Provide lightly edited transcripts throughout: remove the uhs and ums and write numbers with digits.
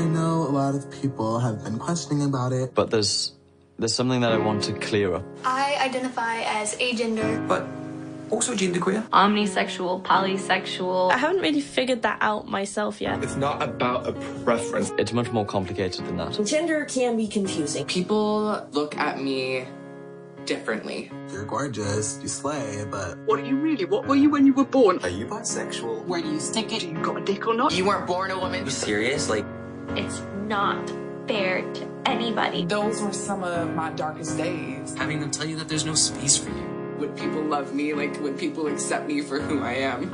I know a lot of people have been questioning about it. But there's something that I want to clear up. I identify as agender. But also genderqueer. Omnisexual, polysexual. I haven't really figured that out myself yet. It's not about a preference. It's much more complicated than that. Gender can be confusing. People look at me differently. You're gorgeous, you slay, but... What are you really? What were you when you were born? Are you bisexual? Where do you stick it? Do you got a dick or not? You weren't born a woman. Are you serious? Like... It's not fair to anybody. Those were some of my darkest days. Having them tell you that there's no space for you. Would people love me? Like, would people accept me for who I am?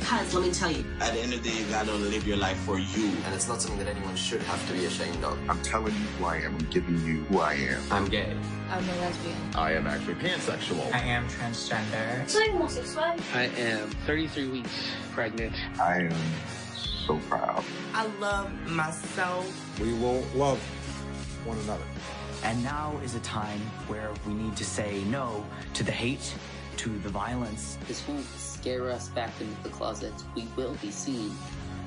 Because, let me tell you. At the end of the day, you gotta live your life for you. And it's not something that anyone should have to be ashamed of. I'm telling you who I am. I'm giving you who I am. I'm gay. I'm a lesbian. I am actually pansexual. I am transgender. Soy homosexual. I am 33 weeks pregnant. I am so proud. I love myself. We will love one another. And now is a time where we need to say no to the hate, to the violence. This won't scare us back into the closet. We will be seen,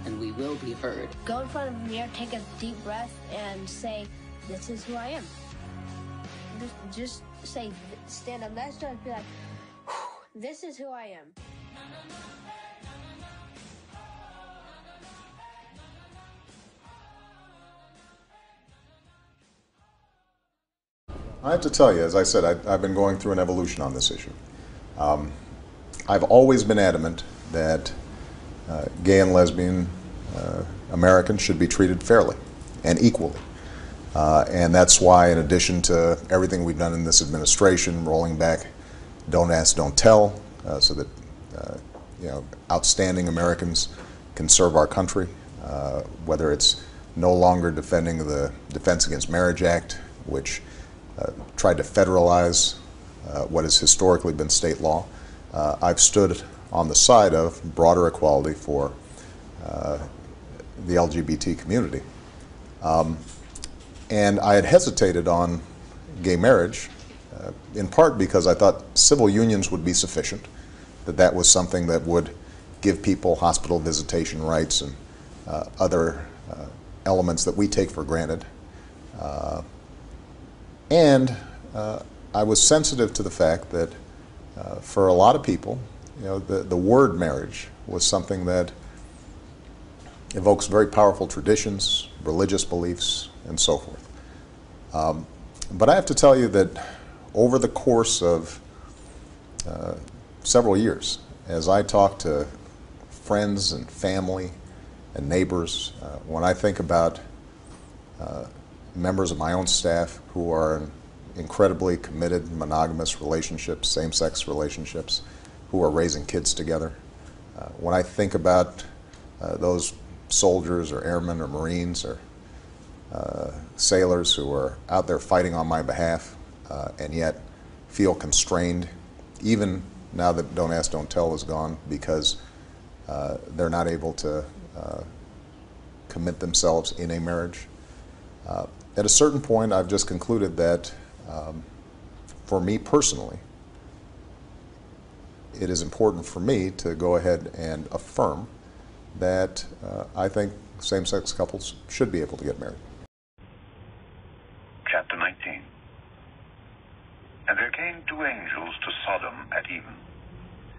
and we will be heard. Go in front of a mirror, take a deep breath, and say, this is who I am. Just say, stand up, let's just be like, this is who I am. I have to tell you, as I said, I've been going through an evolution on this issue. I've always been adamant that gay and lesbian Americans should be treated fairly and equally. And that's why, in addition to everything we've done in this administration, rolling back Don't Ask, Don't Tell, so that outstanding Americans can serve our country, whether it's no longer defending the Defense Against Marriage Act, which tried to federalize what has historically been state law. I've stood on the side of broader equality for the LGBT community. And I had hesitated on gay marriage, in part because I thought civil unions would be sufficient, that was something that would give people hospital visitation rights and other elements that we take for granted. And I was sensitive to the fact that for a lot of people, the word marriage was something that evokes very powerful traditions, religious beliefs, and so forth. But I have to tell you that over the course of several years, as I talk to friends and family and neighbors, when I think about members of my own staff who are in incredibly committed monogamous relationships, same-sex relationships, who are raising kids together, when I think about those soldiers or airmen or Marines or sailors who are out there fighting on my behalf and yet feel constrained, even now that Don't Ask, Don't Tell is gone, because they're not able to commit themselves in a marriage. At a certain point, I've just concluded that for me personally, it is important for me to go ahead and affirm that I think same-sex couples should be able to get married. Chapter 19. And there came two angels to Sodom at even,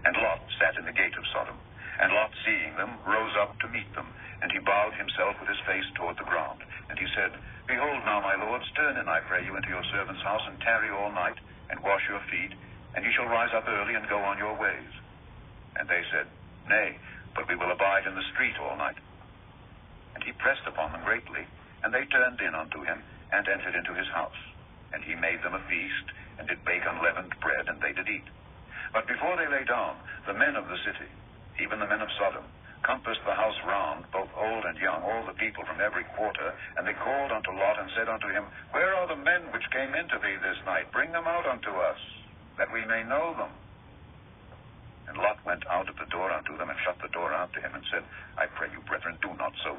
and Lot sat in the gate of Sodom. And Lot, seeing them, rose up to meet them, and he bowed himself with his face toward the ground. And he said, Behold now, my lords, turn in, I pray you, into your servant's house, and tarry all night, and wash your feet, and ye shall rise up early and go on your ways. And they said, Nay, but we will abide in the street all night. And he pressed upon them greatly, and they turned in unto him, and entered into his house. And he made them a feast, and did bake unleavened bread, and they did eat. But before they lay down, the men of the city, even the men of Sodom, compassed the house round, both old and young, all the people from every quarter. And they called unto Lot, and said unto him, Where are the men which came into thee this night? Bring them out unto us, that we may know them. And Lot went out at the door unto them, and shut the door after him, and said, I pray you, brethren, do not so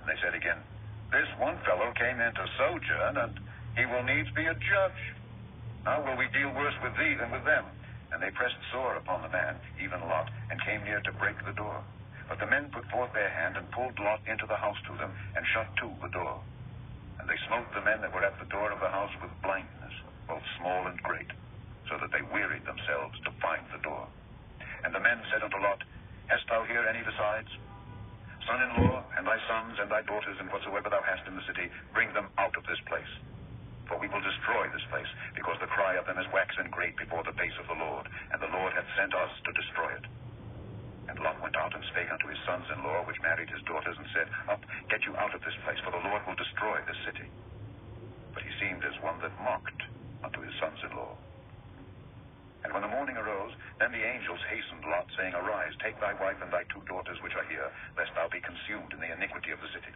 And they said again, This one fellow came in to sojourn, and he will needs be a judge. How will we deal worse with thee than with them? And they pressed sore upon the man, even Lot, and came near to break the door. But the men put forth their hand, and pulled Lot into the house to them, and shut to the door. And they smote the men that were at the door of the house with blindness, both small and great, so that they wearied themselves to find the door. And the men said unto Lot, Hast thou here any besides? Son-in-law, and thy sons, and thy daughters, and whatsoever thou hast in the city, bring them out of this place. For we will destroy this place, because the cry of them is waxen great before the face of the Lord, and the Lord hath sent us to destroy it. And Lot went out and spake unto his sons-in-law, which married his daughters, and said, Up, get you out of this place, for the Lord will destroy this city. But he seemed as one that mocked unto his sons-in-law. And when the morning arose, then the angels hastened Lot, saying, Arise, take thy wife and thy two daughters which are here, lest thou be consumed in the iniquity of the city.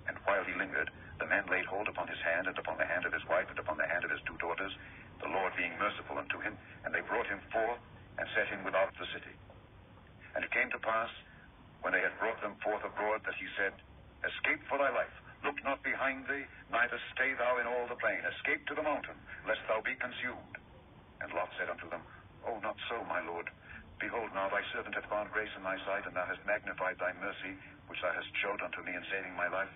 And while he lingered, the men laid hold upon his hand, and upon the hand of his wife, and upon the hand of his two daughters, the Lord being merciful unto him, and they brought him forth, and set him without the city. And it came to pass, when they had brought them forth abroad, that he said, Escape for thy life, look not behind thee, neither stay thou in all the plain. Escape to the mountain, lest thou be consumed. And Lot said unto them, Oh, not so, my lord. Behold, now thy servant hath found grace in thy sight, and thou hast magnified thy mercy, which thou hast showed unto me in saving my life.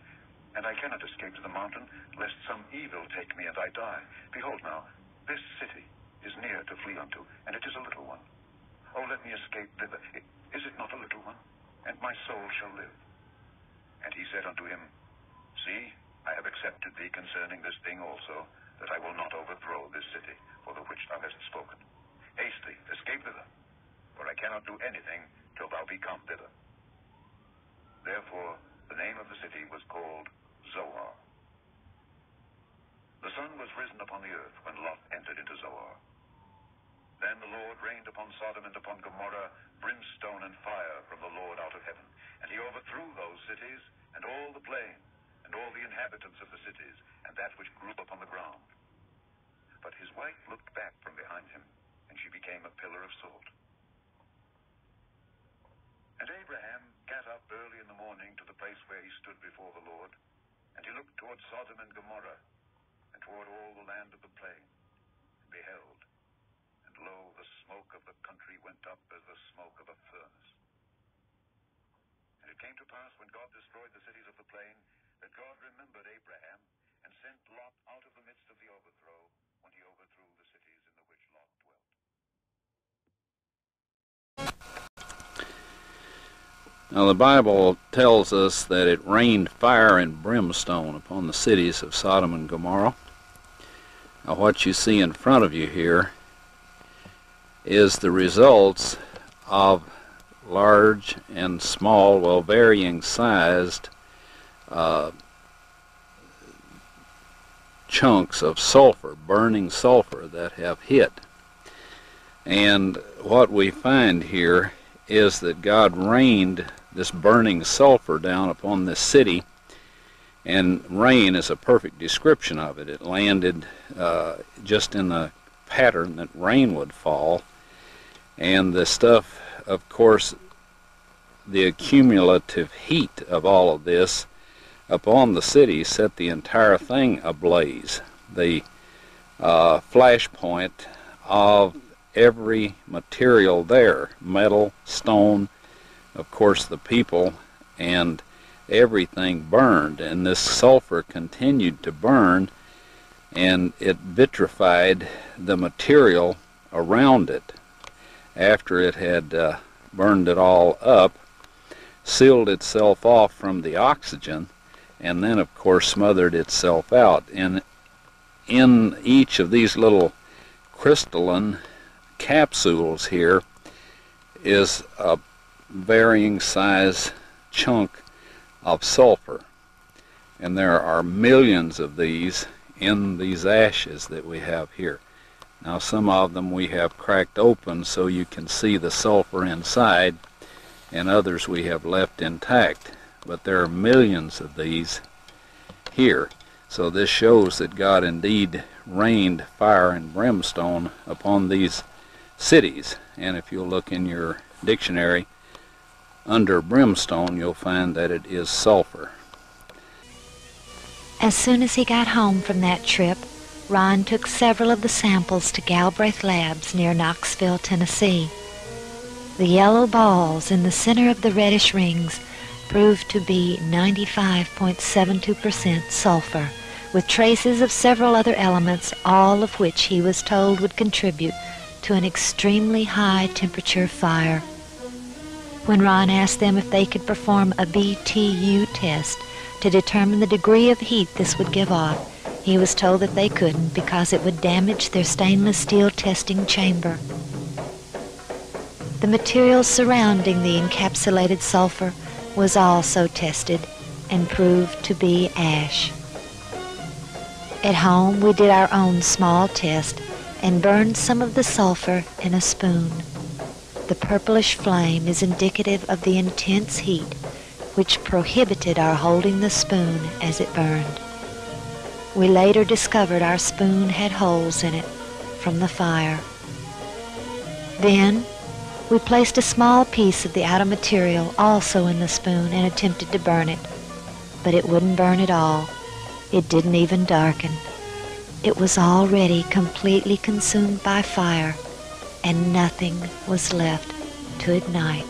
And I cannot escape to the mountain, lest some evil take me and I die. Behold now, this city is near to flee unto, and it is a little one. Oh, let me escape thither. Is it not a little one? And my soul shall live. And he said unto him, See, I have accepted thee concerning this thing also, that I will not overthrow this city, for the which thou hast spoken. Haste thee, escape thither, for I cannot do anything till thou be come thither. Therefore the name of the city was called Zoar. The sun was risen upon the earth when Lot entered into Zoar. Then the Lord rained upon Sodom and upon Gomorrah brimstone and fire from the Lord out of heaven. And he overthrew those cities, and all the plain, and all the inhabitants of the cities, and that which grew upon the ground. But his wife looked back from behind him, and she became a pillar of salt. And Abraham gat up early in the morning to the place where he stood before the Lord, and he looked toward Sodom and Gomorrah, and toward all the land of the plain, and beheld, and lo, the smoke of the country went up as the smoke of a furnace. And it came to pass, when God destroyed the cities of the plain, that God remembered Abraham, and sent Lot out of the midst of the overthrow, when he overthrew the cities in the which Lot dwelt. Now the Bible tells us that it rained fire and brimstone upon the cities of Sodom and Gomorrah. Now what you see in front of you here is the results of large and small, well, varying sized chunks of sulfur, burning sulfur, that have hit. And what we find here is that God rained this burning sulfur down upon this city, and rain is a perfect description of it. It landed just in the pattern that rain would fall, and the stuff, of course, the accumulative heat of all of this upon the city set the entire thing ablaze. The flashpoint of every material there, metal, stone, of course the people, and everything burned, and this sulfur continued to burn, and it vitrified the material around it. After it had burned it all up, sealed itself off from the oxygen, and then of course smothered itself out. And in each of these little crystalline capsules here is a varying size chunk of sulfur, and there are millions of these in these ashes that we have here. Now some of them we have cracked open so you can see the sulfur inside, and others we have left intact, but there are millions of these here. So this shows that God indeed rained fire and brimstone upon these cities. And if you'll look in your dictionary under brimstone, you'll find that it is sulfur. As soon as he got home from that trip, Ron took several of the samples to Galbraith Labs near Knoxville, Tennessee. The yellow balls in the center of the reddish rings proved to be 95.72% sulfur, with traces of several other elements, all of which he was told would contribute to an extremely high temperature fire. When Ron asked them if they could perform a BTU test to determine the degree of heat this would give off, he was told that they couldn't because it would damage their stainless steel testing chamber. The material surrounding the encapsulated sulfur was also tested and proved to be ash. At home, we did our own small test and burned some of the sulfur in a spoon. The purplish flame is indicative of the intense heat, which prohibited our holding the spoon as it burned. We later discovered our spoon had holes in it from the fire. Then, we placed a small piece of the outer material also in the spoon and attempted to burn it, but it wouldn't burn at all. It didn't even darken. It was already completely consumed by fire, and nothing was left to ignite.